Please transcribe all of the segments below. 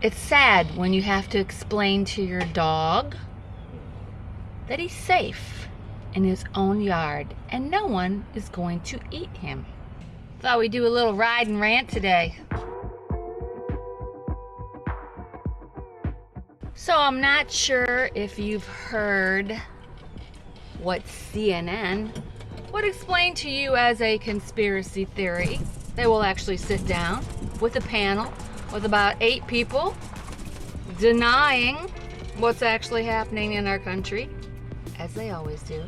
It's sad when you have to explain to your dog that he's safe in his own yard and no one is going to eat him. Thought we'd do a little ride and rant today. So I'm not sure if you've heard what CNN would explain to you as a conspiracy theory. They will actually sit down with a panel with about 8 people denying what's actually happening in our country, as they always do.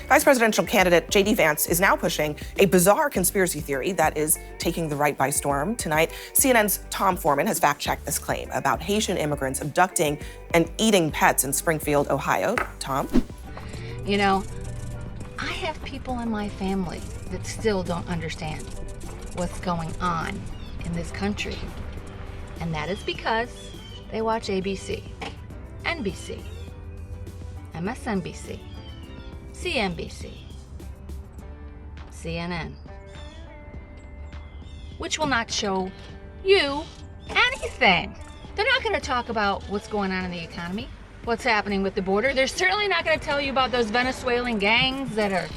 Vice presidential candidate J.D. Vance is now pushing a bizarre conspiracy theory that is taking the right by storm. Tonight, CNN's Tom Foreman has fact-checked this claim about Haitian immigrants abducting and eating pets in Springfield, Ohio. Tom? You know, I have people in my family that still don't understand what's going on in this country. And that is because they watch ABC, NBC, MSNBC, CNBC, CNN, which will not show you anything. They're not going to talk about what's going on in the economy, what's happening with the border. They're certainly not going to tell you about those Venezuelan gangs that are,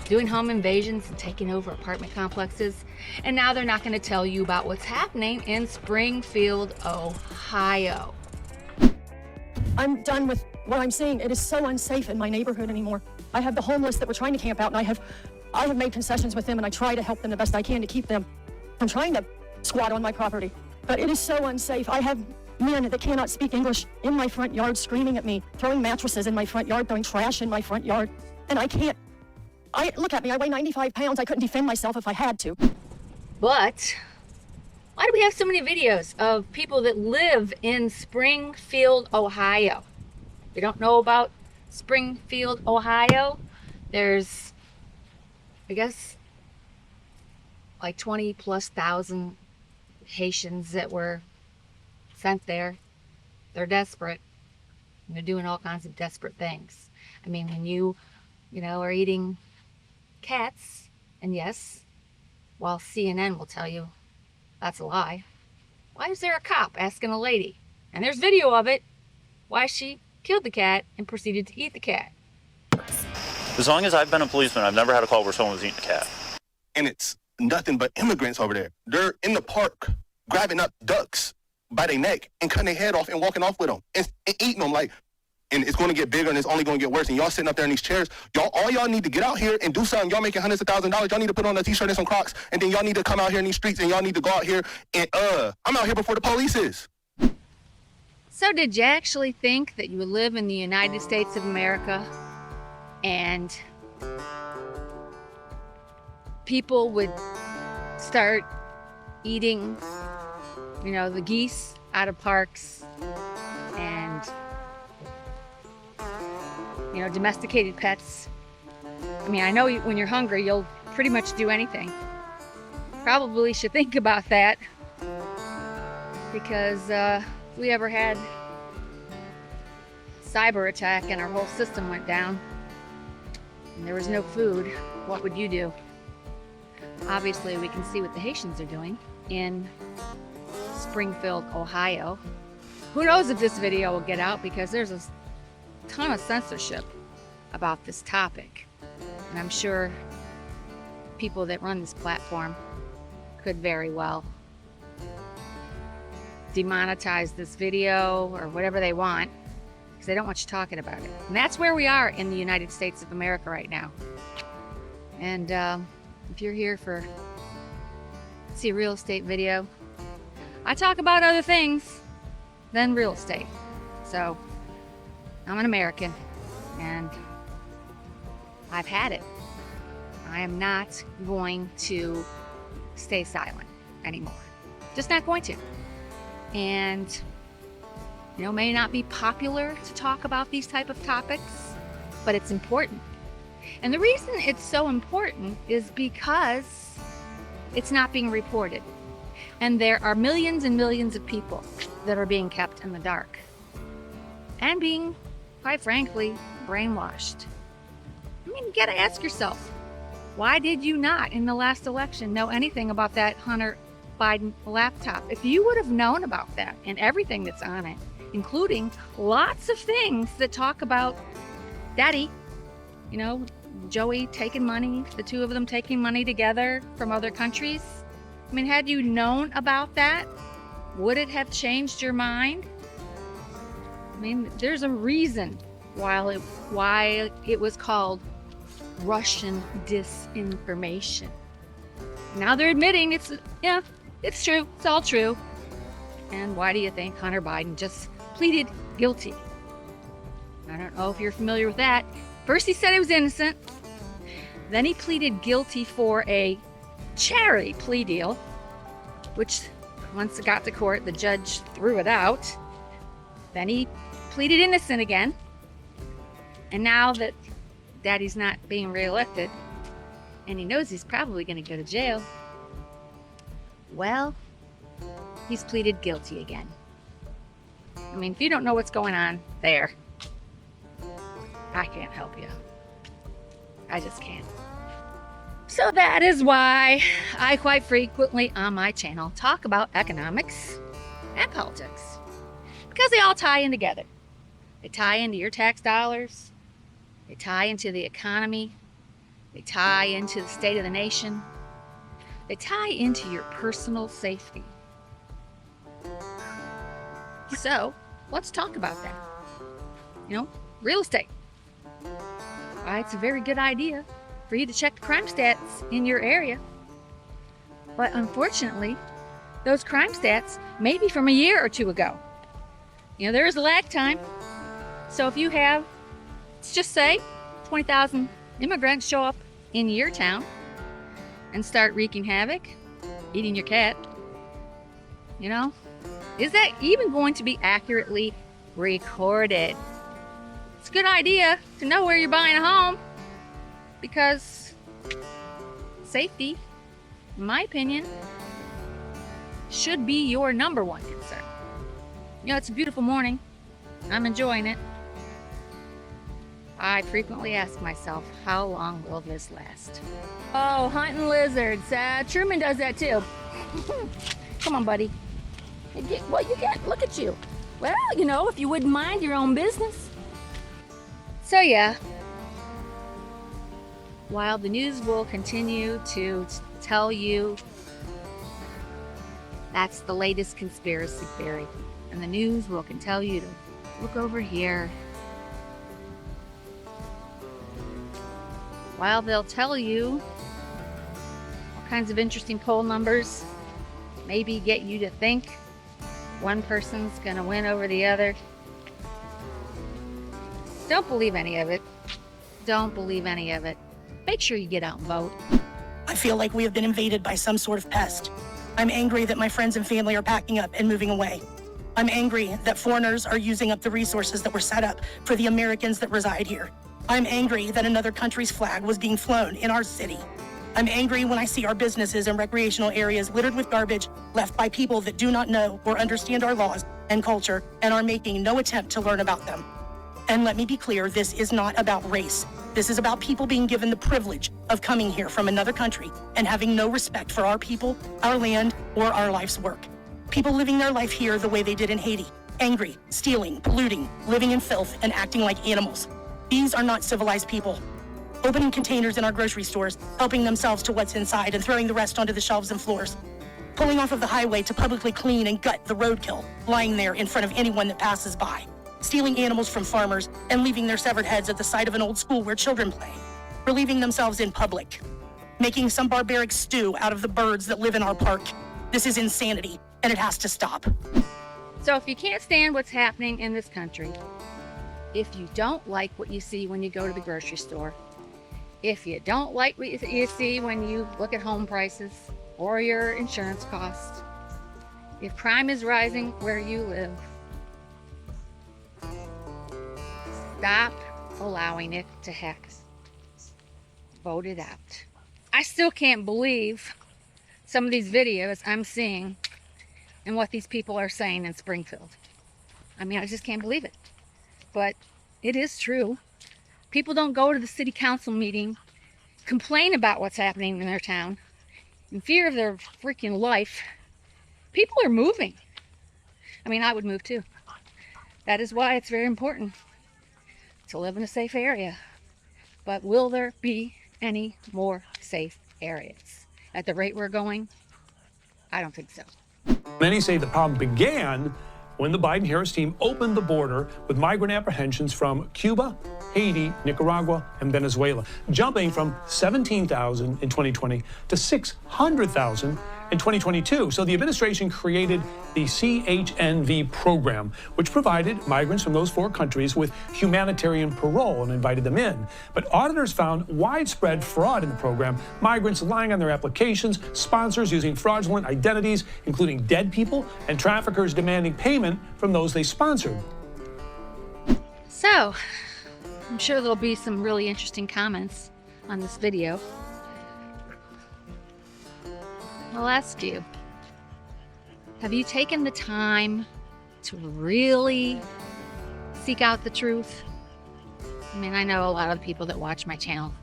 doing home invasions and taking over apartment complexes. And now they're not going to tell you about what's happening in Springfield, Ohio. I'm done with what I'm seeing. It is so unsafe in my neighborhood anymore. I have the homeless that were trying to camp out, and I have made concessions with them, and I try to help them the best I can to keep them from trying to squat on my property. But it is so unsafe. I have men that cannot speak English in my front yard screaming at me, throwing mattresses in my front yard, throwing trash in my front yard, and I can't. Look at me, I weigh 95 pounds. I couldn't defend myself if I had to. But why do we have so many videos of people that live in Springfield, Ohio? If you don't know about Springfield, Ohio, there's, I guess, like 20,000+ Haitians that were sent there. They're desperate. And they're doing all kinds of desperate things. I mean, when you are eating cats, and yes, while CNN will tell you that's a lie, why is there a cop asking a lady, and there's video of it, why she killed the cat and proceeded to eat the cat? As long as I've been a policeman, I've never had a call where someone was eating a cat. And it's nothing but immigrants over there. They're in the park grabbing up ducks by their neck and cutting their head off and walking off with them and eating them and it's going to get bigger and it's only going to get worse. And y'all sitting up there in these chairs, all y'all need to get out here and do something. Y'all making hundreds of $1,000s. Y'all need to put on a t-shirt and some Crocs, and then y'all need to come out here in these streets and y'all need to go out here and I'm out here before the police is. So did you actually think that you would live in the United States of America and people would start eating, the geese out of parks and, domesticated pets? I mean, I know when you're hungry, you'll pretty much do anything. Probably should think about that, because if we ever had a cyber attack and our whole system went down and there was no food, what would you do? Obviously, we can see what the Haitians are doing in Springfield, Ohio. Who knows if this video will get out, because there's a ton of censorship about this topic. And I'm sure people that run this platform could very well demonetize this video or whatever they want, because they don't want you talking about it. And that's where we are in the United States of America right now. And if you're here for see a real estate video, I talk about other things than real estate. So I'm an American and I've had it. I am not going to stay silent anymore. Just not going to. And may not be popular to talk about these type of topics, but it's important. And the reason it's so important is because it's not being reported. And there are millions and millions of people that are being kept in the dark and being, quite frankly, brainwashed. I mean, you gotta ask yourself, why did you not in the last election know anything about that Hunter Biden laptop. If you would have known about that and everything that's on it, including lots of things that talk about Daddy, you know, Joey taking money, the two of them taking money together from other countries. I mean, had you known about that, would it have changed your mind? I mean, there's a reason why it was called Russian disinformation. Now they're admitting it's true. It's all true. And why do you think Hunter Biden just pleaded guilty? I don't know if you're familiar with that. First he said he was innocent. Then he pleaded guilty for a charity plea deal, which once it got to court, the judge threw it out. Then he pleaded innocent again. And now that Daddy's not being reelected, and he knows he's probably going to go to jail, well, he's pleaded guilty again. I mean, if you don't know what's going on there, I can't help you. I just can't. So that is why I quite frequently on my channel talk about economics and politics, because they all tie in together. They tie into your tax dollars. They tie into the economy. They tie into the state of the nation. They tie into your personal safety. So let's talk about that. You know, real estate. Why, it's a very good idea for you to check the crime stats in your area. But unfortunately, those crime stats may be from a year or two ago. You know, there is a lag time. So if you have, let's just say, 20,000 immigrants show up in your town and start wreaking havoc, eating your cat, you know, is that even going to be accurately recorded? It's a good idea to know where you're buying a home, because safety, in my opinion, should be your number one concern. You know, it's a beautiful morning. I'm enjoying it. I frequently ask myself, how long will this last? Oh, hunting lizards. Truman does that too. Come on, buddy. What you get? Look at you. Well, you know, if you wouldn't mind your own business. So yeah, while the news will continue to tell you that's the latest conspiracy theory, and the news will tell you to look over here, while they'll tell you all kinds of interesting poll numbers, maybe get you to think one person's gonna win over the other. Don't believe any of it. Don't believe any of it. Make sure you get out and vote. I feel like we have been invaded by some sort of pest. I'm angry that my friends and family are packing up and moving away. I'm angry that foreigners are using up the resources that were set up for the Americans that reside here. I'm angry that another country's flag was being flown in our city. I'm angry when I see our businesses and recreational areas littered with garbage left by people that do not know or understand our laws and culture and are making no attempt to learn about them. And let me be clear, this is not about race. This is about people being given the privilege of coming here from another country and having no respect for our people, our land, or our life's work. People living their life here the way they did in Haiti, angry, stealing, polluting, living in filth, and acting like animals. These are not civilized people. Opening containers in our grocery stores, helping themselves to what's inside and throwing the rest onto the shelves and floors. Pulling off of the highway to publicly clean and gut the roadkill, lying there in front of anyone that passes by. Stealing animals from farmers and leaving their severed heads at the side of an old school where children play. Relieving themselves in public. Making some barbaric stew out of the birds that live in our park. This is insanity, and it has to stop. So if you can't stand what's happening in this country, if you don't like what you see when you go to the grocery store, if you don't like what you see when you look at home prices or your insurance costs, if crime is rising where you live, stop allowing it to happen. Vote it out. I still can't believe some of these videos I'm seeing and what these people are saying in Springfield. I mean, I just can't believe it. But it is true. People don't go to the city council meeting, complain about what's happening in their town, in fear of their freaking life, people are moving. I mean, I would move too. That is why it's very important to live in a safe area. But will there be any more safe areas? At the rate we're going, I don't think so. Many say the problem began when the Biden-Harris team opened the border with migrant apprehensions from Cuba, Haiti, Nicaragua, and Venezuela, jumping from 17,000 in 2020 to 600,000 in 2022. So the administration created the CHNV program, which provided migrants from those 4 countries with humanitarian parole and invited them in. But auditors found widespread fraud in the program, migrants lying on their applications, sponsors using fraudulent identities, including dead people, and traffickers demanding payment from those they sponsored. So, I'm sure there'll be some really interesting comments on this video. I'll ask you, have you taken the time to really seek out the truth? I mean, I know a lot of the people that watch my channel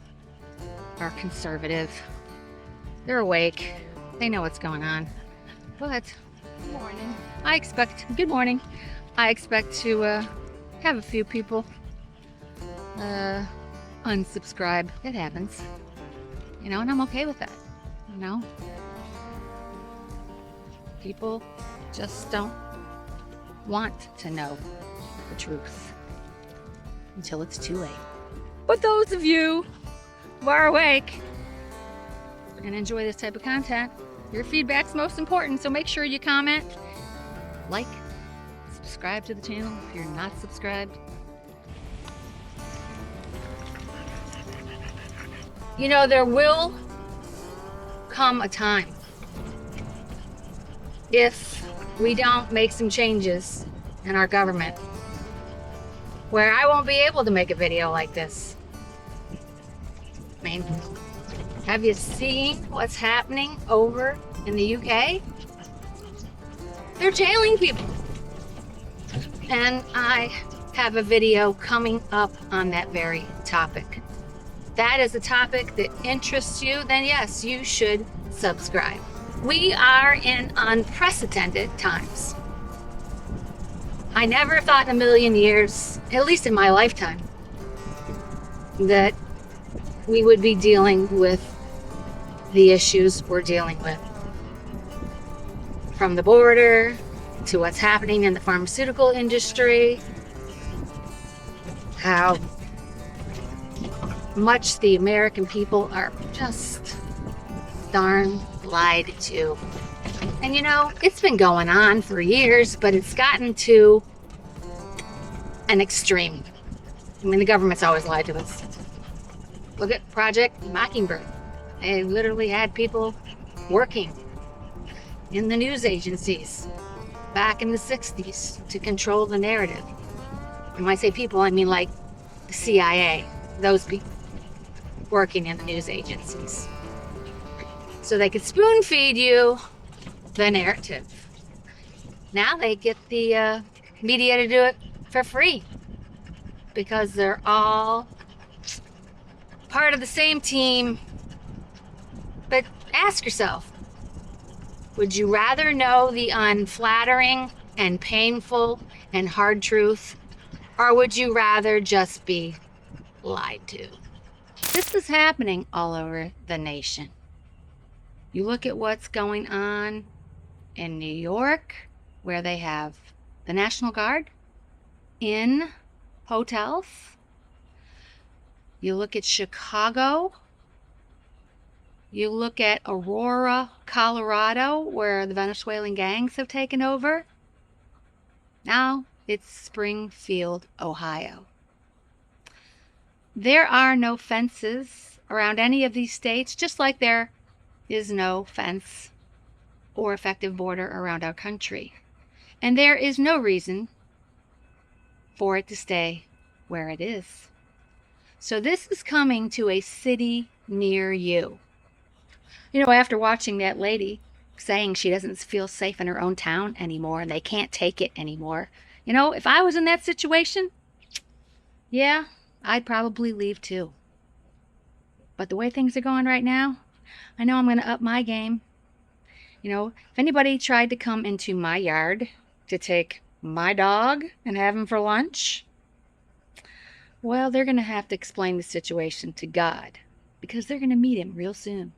are conservative. They're awake. They know what's going on. But good morning. Good morning. I expect to have a few people unsubscribe. It happens. You know, and I'm okay with that. You know? People just don't want to know the truth until it's too late. But those of you who are awake and enjoy this type of content, your feedback's most important, so make sure you comment, like, subscribe to the channel if you're not subscribed. You know, there will come a time, if we don't make some changes in our government, where I won't be able to make a video like this. I mean, have you seen what's happening over in the UK? They're jailing people. And I have a video coming up on that very topic. That is a topic that interests you, then yes, you should subscribe. We are in unprecedented times. I never thought in a million years, at least in my lifetime, that we would be dealing with the issues we're dealing with. From the border to what's happening in the pharmaceutical industry, how much the American people are just darn lied to. And you know, it's been going on for years, but it's gotten to an extreme. I mean, the government's always lied to us. Look at Project Mockingbird. They literally had people working in the news agencies back in the 60s to control the narrative. And when I say people, I mean like the CIA, those people working in the news agencies. So they could spoon feed you the narrative. Now they get the media to do it for free because they're all part of the same team. But ask yourself, would you rather know the unflattering and painful and hard truth, or would you rather just be lied to? This is happening all over the nation. You look at what's going on in New York, where they have the National Guard in hotels. You look at Chicago. You look at Aurora, Colorado, where the Venezuelan gangs have taken over. Now it's Springfield, Ohio. There are no fences around any of these states, just like there is no fence or effective border around our country. And there is no reason for it to stay where it is. So this is coming to a city near you. You know, after watching that lady saying she doesn't feel safe in her own town anymore and they can't take it anymore, you know, if I was in that situation, yeah, I'd probably leave too. But the way things are going right now, I know I'm going to up my game You know, if anybody tried to come into my yard to take my dog and have him for lunch, well, they're going to have to explain the situation to God, because they're going to meet him real soon.